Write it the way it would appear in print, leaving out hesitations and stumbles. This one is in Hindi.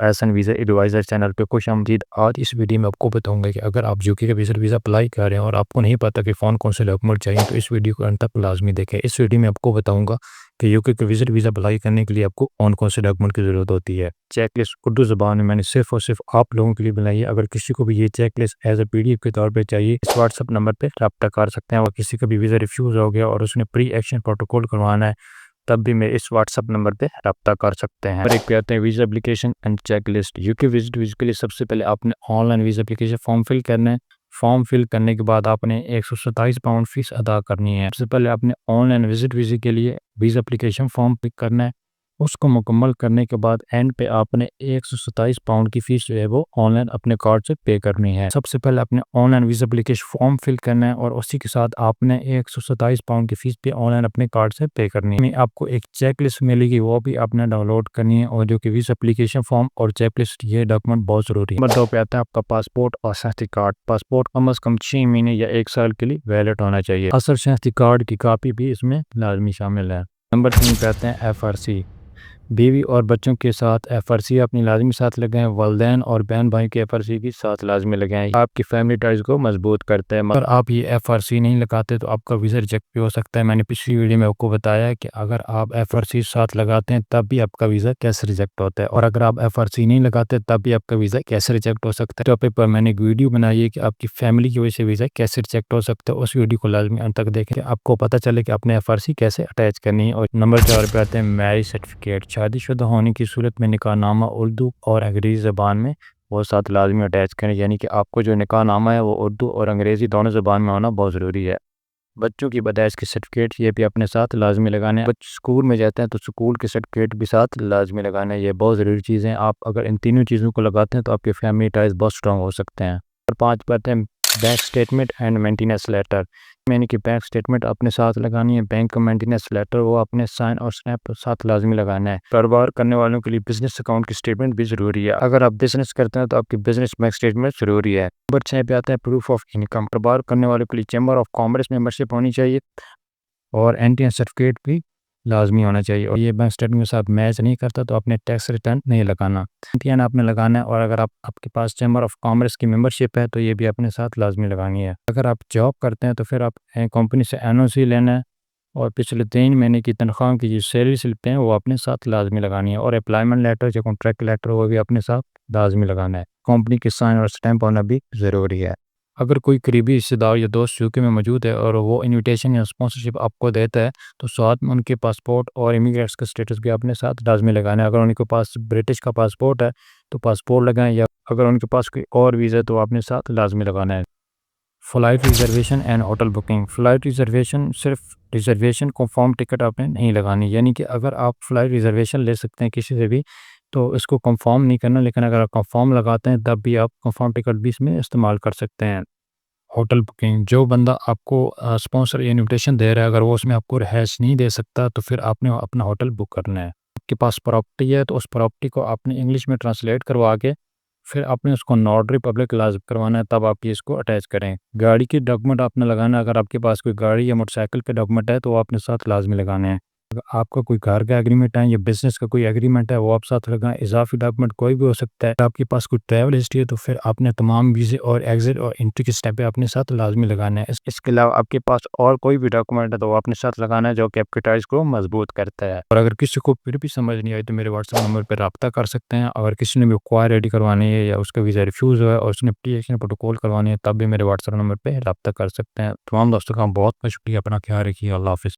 एहसन वीज़ा एडवाइज़र चैनल पे खुशामदीद। आज इस वीडियो में आपको बताऊंगा कि अगर आप यूके का विजिट वीज़ा अप्लाई कर रहे हैं और आपको नहीं पता कि कौन से डॉक्यूमेंट चाहिए, तो इस वीडियो को अंत तक लाजमी देखें। इस वीडियो में आपको बताऊंगा कि यूके का विजिट वीज़ा अप्लाई करने के लिए आपको कौन से डॉक्यूमेंट की ज़रूरत होती है। चेकलिस्ट उर्दू ज़बान में मैंने सिर्फ और सिर्फ आप लोगों के लिए बनाई है। अगर किसी को भी ये चेकलिस्ट एज ए PDF के तौर पर चाहिए, इस व्हाट्सअप नंबर पर रब्ता कर सकते हैं। और किसी का भी वीज़ा रिफ्यूज़ हो गया और उसने प्री एक्शन प्रोटोकॉल करवाना है, तब भी मैं इस व्हाट्सअप नंबर पे रब्ता कर सकते हैं। एक पे आते हैं visa application and checklist. UK visit visa के लिए सबसे पहले आपने online visa application form fill करना है। फॉर्म फिल करने के बाद आपने 127 पाउंड फीस अदा करनी है। सबसे पहले आपने ऑनलाइन विजिट वीज़ा के लिए वीज़ा एप्लीकेशन फॉर्म फिल करना है। उसको मुकम्मल करने के बाद एंड पे आपने 127 पाउंड की फ़ीस जो है वो ऑनलाइन अपने कार्ड से पे करनी है। सबसे पहले आपने online visa application form fill करना है और उसी के साथ आपने 127 पाउंड की फ़ीस पे ऑनलाइन अपने कार्ड से पे करनी है। आपको एक चेक लिस्ट मिलेगी, वो भी आपने डाउनलोड करनी है। और जो कि वीज़ा एप्लीकेशन फॉर्म और चेक लिस्ट, ये डॉक्यूमेंट बहुत ज़रूरी है। नंबर 2 पे आता है आपका पासपोर्ट और शनाख्ती कार्ड। पासपोर्ट कम अज़ कम 6 महीने या 1 साल के लिए वैलिड होना चाहिए। असल शनाख्ती कार्ड की कापी भी इसमें लाजमी शामिल है। नंबर 3 पे आते हैं FRC। बीवी और बच्चों के साथ FRC अपनी लाजमी साथ लगाएं। वालिदैन और बहन भाई के FRC भी साथ लाजमी लगाएं। आपकी फैमिली टाइज को मजबूत करते हैं। अगर आप ये FRC नहीं लगाते तो आपका वीज़ा रिजेक्ट भी हो सकता है। मैंने पिछली वीडियो में आपको बताया कि अगर आप FRC साथ लगाते हैं तब भी आपका वीज़ा कैसे रिजेक्ट होता है, और अगर आप FRC नहीं लगाते तब भी आपका वीज़ा कैसे रिजेक्ट हो सकता है। टॉपिक पर मैंने एक वीडियो बनाई है कि आपकी फैमिली की वजह से वीज़ा कैसे रिजेक्ट हो सकता है। उस वीडियो को लाजमी अंत तक देखें, आपको पता चले कि आपने FRC कैसे अटैच करनी है। और नंबर 4 पे आते हैं मैरिज सर्टिफिकेट। शादीशुदा होने की सूरत में निकाहनामा उर्दू और अंग्रेज़ी ज़बान में वो साथ लाजमी अटैच करें। यानी कि आपको जो निकाहनामा है वो उर्दू और अंग्रेज़ी दोनों ज़बान में होना बहुत ज़रूरी है। बच्चों की पैदाइश के सर्टिफिकेट ये भी अपने साथ लाजमी लगाने हैं। बच्चे स्कूल में जाते हैं तो स्कूल के सर्टिफिकेट भी साथ लाजमी लगाने हैं। ये बहुत ज़रूरी चीज़ें हैं। आप अगर इन तीनों चीज़ों को लगाते हैं तो आपके फैमिली टाइज बहुत स्ट्रॉन्ग हो सकते हैं। और 5 बातें bank statement and maintenance letter. यानी कि बैंक स्टेटमेंट अपने साथ लगानी है। बैंक का मेंटेनेंस लेटर वो अपने साइन और स्नैप साथ लाजमी लगाना है। कारोबार करने वालों के लिए बिजनेस अकाउंट की स्टेटमेंट भी ज़रूरी है। अगर आप बिजनेस करते हैं तो आपकी बिजनेस बैंक स्टेटमेंट ज़रूरी है। नंबर 6 पे आता है प्रूफ ऑफ इनकम। कारोबार करने वालों के लिए चैम्बर ऑफ कॉमर्स मेंबरशिप होनी चाहिए और एनटीएन सर्टिफिकेट भी लाजमी होना चाहिए। और ये बैंक स्टेटमेंट के साथ मैच नहीं करता तो आपने टैक्स रिटर्न नहीं लगाना, एनटीएन आपने लगाना है। और अगर आपके पास चैम्बर ऑफ कॉमर्स की मेंबरशिप है तो ये भी अपने साथ लाजमी लगानी है। अगर आप जॉब करते हैं तो फिर आप कंपनी से NOC लेना है और पिछले 3 महीने की तनख्वाह की जो सैलरी स्लिप हैं वो अपने साथ लाजमी लगानी है। और एम्प्लॉयमेंट लेटर या कॉन्ट्रैक्ट लेटर वो भी अपने साथ लाजमी लगाना है। कंपनी के साइन और स्टैंप होना भी ज़रूरी है। अगर कोई करीबी रिश्तेदार या दोस्त यूके में मौजूद है और वो इनविटेशन या स्पॉन्सरशिप आपको देता है तो साथ में उनके पासपोर्ट और इमिग्रेट्स का स्टेटस भी अपने साथ लाजमी लगाना है। अगर उनके पास ब्रिटिश का पासपोर्ट है तो पासपोर्ट लगाएं, या अगर उनके पास कोई और वीज़ा है तो अपने साथ लाजमी लगाना है। Flight reservation and hotel booking. Flight reservation सिर्फ रिजर्वेशन कंफर्म टिकट आपने नहीं लगानी। यानी कि अगर आप फ़्लाइट रिजर्वेशन ले सकते हैं किसी से भी तो इसको कंफर्म नहीं करना, लेकिन अगर आप कंफर्म लगाते हैं तब भी आप कंफर्म टिकट भी इसमें इस्तेमाल कर सकते हैं। होटल बुकिंग, जो बंदा आपको स्पॉन्सर या इन्विटेशन दे रहा है अगर वो उसमें आपको रिहाइश नहीं दे सकता तो फिर आपने अपना होटल बुक करना है। आपके पास प्रॉपर्टी है तो उस प्रॉपर्टी को आपने इंग्लिश में ट्रांसलेट करवा के फिर आपने उसको नोटरी पब्लिक लाज़िम करवाना है, तब आप ये इसको अटैच करें। गाड़ी के डॉक्यूमेंट आपने लगाना है। अगर आपके पास कोई गाड़ी या मोटरसाइकिल के डॉक्यूमेंट है तो वो आपने साथ लाजमी लगाने हैं। अगर आपका कोई घर का एग्रीमेंट है या बिजनेस का कोई एग्रीमेंट है वो आप साथ लगाएं। इजाफी डॉक्यूमेंट कोई भी हो सकता है। अगर आपके पास कोई ट्रैवल हिस्ट्री है तो फिर आपने तमाम वीज़े और एग्जिट और एंट्री के स्टेप पे अपने साथ लाजमी लगाना है। इसके अलावा आपके पास और कोई भी डॉक्यूमेंट है तो वो अपने साथ लगाना है जो कि आपके टाइज को मजबूत करता है। और अगर किसी को फिर भी समझ नहीं आई तो मेरे व्हाट्सएप नंबर पर रब्ता कर सकते हैं। अगर किसी ने भी क्वारी रेडी करवानी है या उसका वीज़ा रिफ्यूज़ हुआ है और उसने एप्लीकेशन प्रोटोकॉल करवानी है तब भी मेरे व्हाट्सएप नंबर पर रब्ता कर सकते हैं। तमाम दोस्तों का बहुत बहुत शुक्रिया। अपना ख्याल रखिए। अल्लाह हाफिज़।